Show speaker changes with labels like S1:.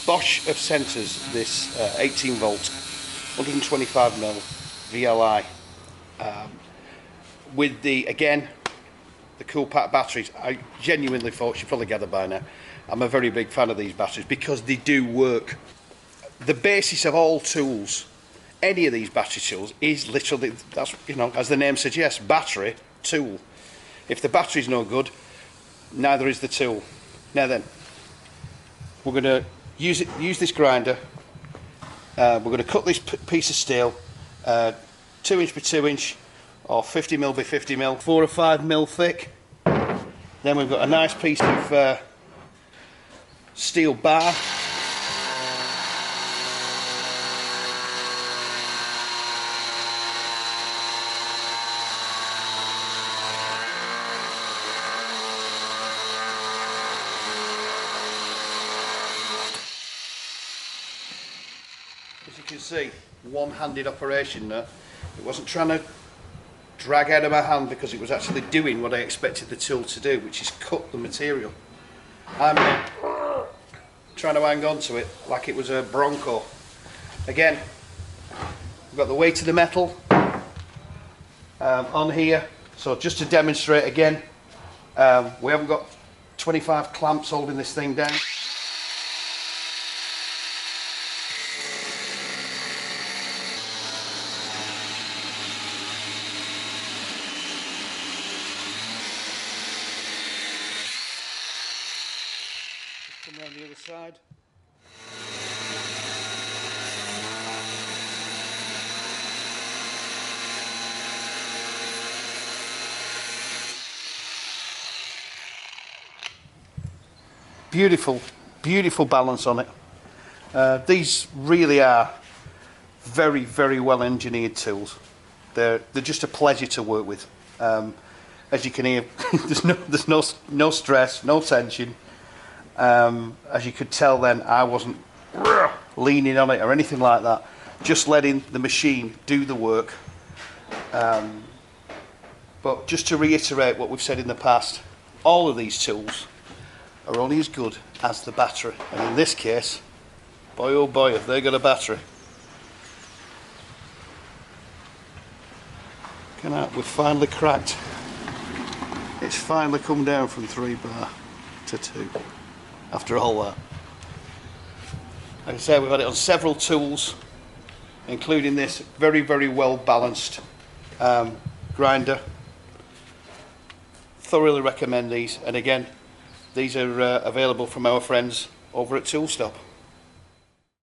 S1: Bosch have sent us this 18 volt 125mm VLI with the, again, the CoolPack batteries. I genuinely thought, you probably gathered by now, I'm a very big fan of these batteries because they do work. The basis of all tools, any of these battery tools, is literally, that's, you know, as the name suggests, battery tool. If the battery's no good, neither is the tool. Now then, we're going to use this grinder. We're going to cut this piece of steel 2 inch by 2 inch or 50mm by 50mm, 4 or 5mm thick. Then we've got a nice piece of steel bar. As you can see, one-handed operation there. It wasn't trying to drag out of my hand because it was actually doing what I expected the tool to do, which is cut the material. I'm trying to hang on to it like it was a Bronco. Again, we've got the weight of the metal on here. So just to demonstrate again, we haven't got 25 clamps holding this thing down. Come around the other side. Beautiful, beautiful balance on it. These really are very, very well engineered tools. They're just a pleasure to work with. As you can hear, there's no stress, no tension. As you could tell then, I wasn't leaning on it or anything like that, just letting the machine do the work. But just to reiterate what we've said in the past, all of these tools are only as good as the battery, and in this case, boy oh boy, have they got a battery. We've finally cracked. It's finally come down from 3 bar to 2 after all that. Like I say, we've had it on several tools, including this very, very well balanced grinder. Thoroughly recommend these, and again, these are available from our friends over at Toolstop.